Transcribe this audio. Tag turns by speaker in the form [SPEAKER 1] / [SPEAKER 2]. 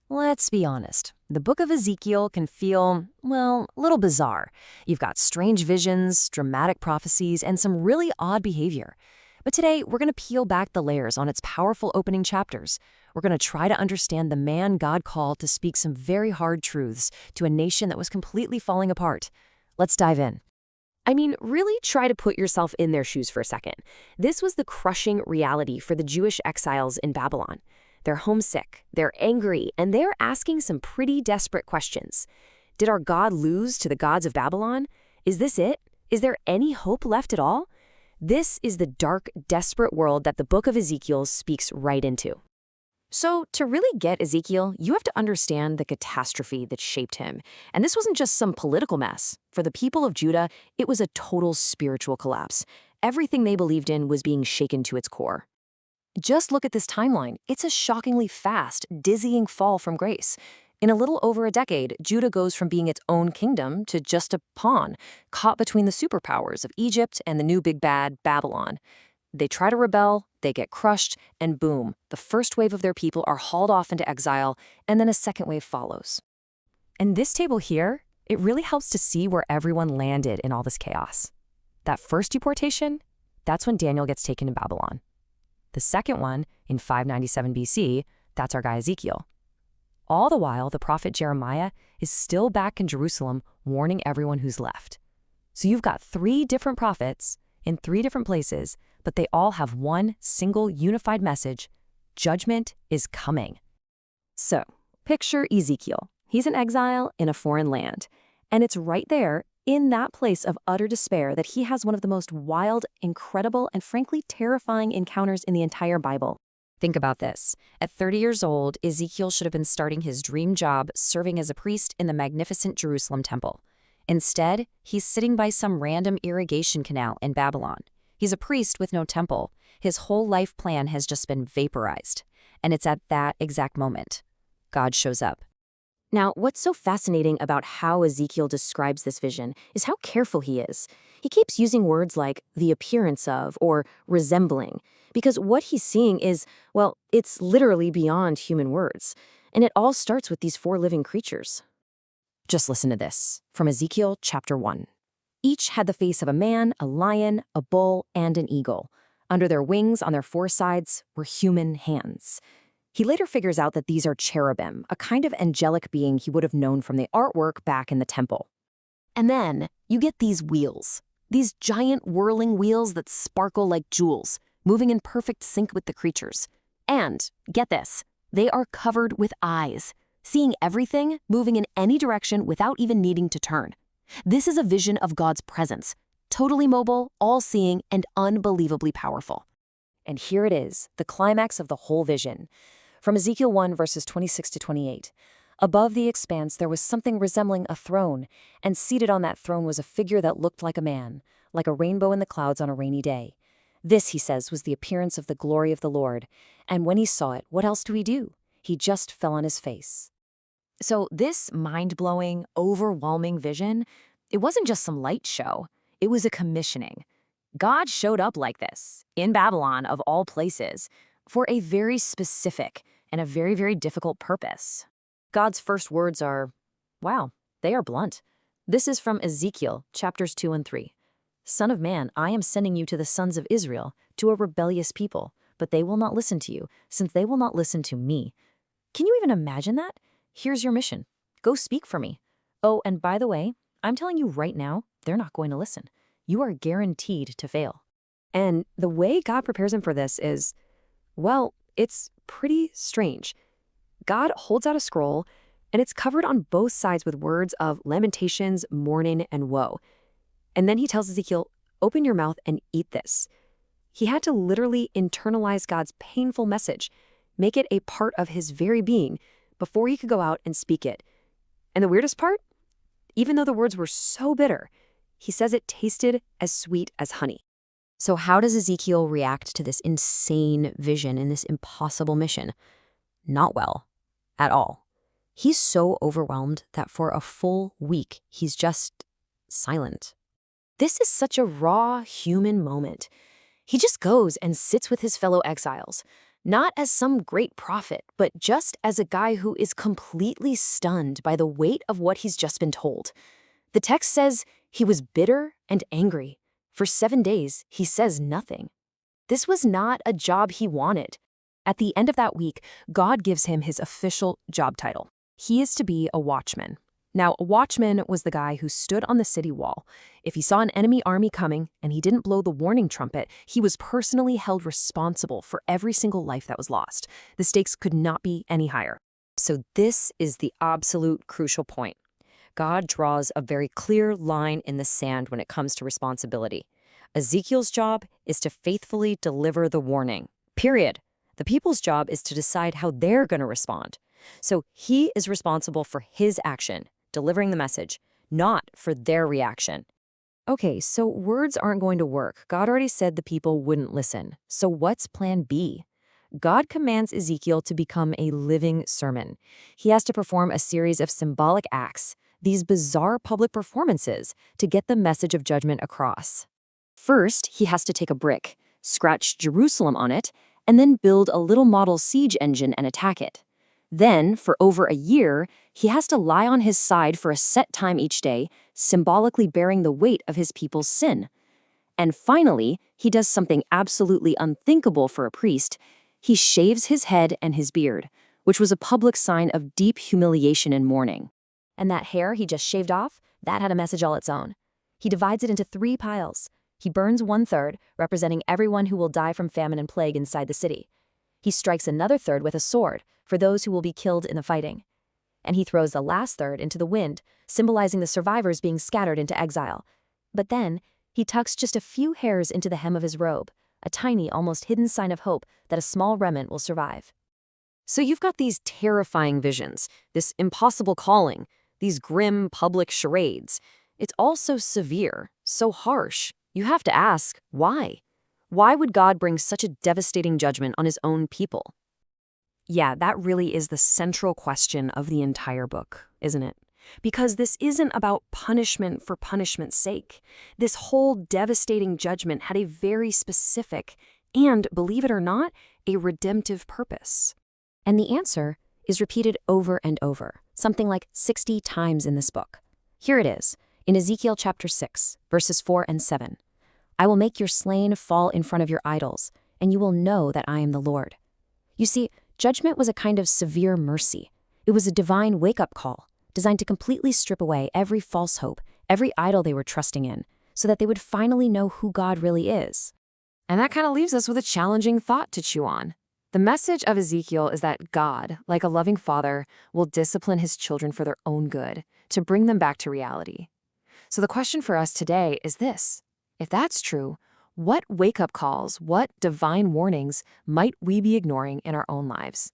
[SPEAKER 1] Let's be honest. The book of Ezekiel can feel, well, a little bizarre. You've got strange visions, dramatic prophecies, and some really odd behavior. But today, we're going to peel back the layers on its powerful opening chapters. We're going to try to understand the man God called to speak some very hard truths to a nation that was completely falling apart. Let's dive in.
[SPEAKER 2] I mean, really try to put yourself in their shoes for a second. This was the crushing reality for the Jewish exiles in Babylon. They're homesick, they're angry, and they're asking some pretty desperate questions. Did our God lose to the gods of Babylon? Is this it? Is there any hope left at all? This is the dark, desperate world that the book of Ezekiel speaks right into. So, to really get Ezekiel, you have to understand the catastrophe that shaped him. And this wasn't just some political mess. For the people of Judah, it was a total spiritual collapse. Everything they believed in was being shaken to its core. Just look at this timeline. It's a shockingly fast, dizzying fall from grace. In a little over a decade, Judah goes from being its own kingdom to just a pawn, caught between the superpowers of Egypt and the new big bad, Babylon. They try to rebel, they get crushed, and boom, the first wave of their people are hauled off into exile, and then a second wave follows. And this table here, it really helps to see where everyone landed in all this chaos. That first deportation, that's when Daniel gets taken to Babylon. The second one, in 597 BC, that's our guy Ezekiel. All the while, the prophet Jeremiah is still back in Jerusalem warning everyone who's left. So you've got 3 different prophets in 3 different places, but they all have one single unified message: judgment is coming. So, picture Ezekiel. He's in exile in a foreign land. And it's right there, in that place of utter despair, that he has one of the most wild, incredible, and frankly terrifying encounters in the entire Bible. Think about this. At 30 years old, Ezekiel should have been starting his dream job serving as a priest in the magnificent Jerusalem temple. Instead, he's sitting by some random irrigation canal in Babylon. He's a priest with no temple. His whole life plan has just been vaporized. And it's at that exact moment God shows up. Now, what's so fascinating about how Ezekiel describes this vision is how careful he is. He keeps using words like the appearance of or resembling, because what he's seeing is, well, it's literally beyond human words. And it all starts with these 4 living creatures. Just listen to this, from Ezekiel chapter 1. Each had the face of a man, a lion, a bull, and an eagle. Under their wings, on their 4 sides, were human hands. He later figures out that these are cherubim, a kind of angelic being he would have known from the artwork back in the temple. And then you get these wheels, these giant whirling wheels that sparkle like jewels, moving in perfect sync with the creatures. And, get this, they are covered with eyes, seeing everything, moving in any direction without even needing to turn. This is a vision of God's presence, totally mobile, all-seeing, and unbelievably powerful. And here it is, the climax of the whole vision. From Ezekiel 1, verses 26 to 28. Above the expanse there was something resembling a throne, and seated on that throne was a figure that looked like a man, like a rainbow in the clouds on a rainy day. This, he says, was the appearance of the glory of the Lord. And when he saw it, what else do he do? He just fell on his face. So this mind-blowing, overwhelming vision, it wasn't just some light show. It was a commissioning. God showed up like this, in Babylon of all places, for a very specific and a very, very difficult purpose. God's first words are, wow, they are blunt. This is from Ezekiel, chapters 2 and 3. Son of man, I am sending you to the sons of Israel, to a rebellious people, but they will not listen to you, since they will not listen to me. Can you even imagine that? Here's your mission. Go speak for me. Oh, and by the way, I'm telling you right now, they're not going to listen. You are guaranteed to fail. And the way God prepares him for this is, well, it's pretty strange. God holds out a scroll, and it's covered on both sides with words of lamentations, mourning, and woe. And then he tells Ezekiel, open your mouth and eat this. He had to literally internalize God's painful message, make it a part of his very being, before he could go out and speak it. And the weirdest part? Even though the words were so bitter, he says it tasted as sweet as honey. So how does Ezekiel react to this insane vision and this impossible mission? Not well, at all. He's so overwhelmed that for a full week, he's just silent. This is such a raw human moment. He just goes and sits with his fellow exiles. Not as some great prophet, but just as a guy who is completely stunned by the weight of what he's just been told. The text says he was bitter and angry. For 7 days, he says nothing. This was not a job he wanted.
[SPEAKER 1] At the end of that week, God gives him his official job title. He is to be a watchman. Now, a watchman was the guy who stood on the city wall. If he saw an enemy army coming and he didn't blow the warning trumpet, he was personally held responsible for every single life that was lost. The stakes could not be any higher.
[SPEAKER 2] So this is the absolute crucial point. God draws a very clear line in the sand when it comes to responsibility. Ezekiel's job is to faithfully deliver the warning. Period. The people's job is to decide how they're going to respond. So he is responsible for his action, delivering the message, not for their reaction.
[SPEAKER 1] Okay, so words aren't going to work. God already said the people wouldn't listen. So what's plan B? God commands Ezekiel to become a living sermon. He has to perform a series of symbolic acts, these bizarre public performances, to get the message of judgment across. First, he has to take a brick, scratch Jerusalem on it, and then build a little model siege engine and attack it. Then, for over a year, he has to lie on his side for a set time each day, symbolically bearing the weight of his people's sin. And finally, he does something absolutely unthinkable for a priest. He shaves his head and his beard, which was a public sign of deep humiliation and mourning.
[SPEAKER 2] And that hair he just shaved off, that had a message all its own. He divides it into 3 piles. He burns 1/3, representing everyone who will die from famine and plague inside the city. He strikes another third with a sword, for those who will be killed in the fighting. And he throws the last third into the wind, symbolizing the survivors being scattered into exile. But then, he tucks just a few hairs into the hem of his robe, a tiny, almost hidden sign of hope that a small remnant will survive.
[SPEAKER 1] So you've got these terrifying visions, this impossible calling, these grim public charades. It's all so severe, so harsh. You have to ask, why? Why would God bring such a devastating judgment on his own people? Yeah, that really is the central question of the entire book, isn't it? Because this isn't about punishment for punishment's sake. This whole devastating judgment had a very specific and, believe it or not, a redemptive purpose.
[SPEAKER 2] And the answer is repeated over and over, something like 60 times in this book. Here it is, in Ezekiel chapter 6, verses 4 and 7. I will make your slain fall in front of your idols, and you will know that I am the Lord. You see, judgment was a kind of severe mercy. It was a divine wake-up call, designed to completely strip away every false hope, every idol they were trusting in, so that they would finally know who God really is.
[SPEAKER 1] And that kind of leaves us with a challenging thought to chew on. The message of Ezekiel is that God, like a loving father, will discipline his children for their own good, to bring them back to reality. So the question for us today is this. If that's true, what wake-up calls, what divine warnings might we be ignoring in our own lives?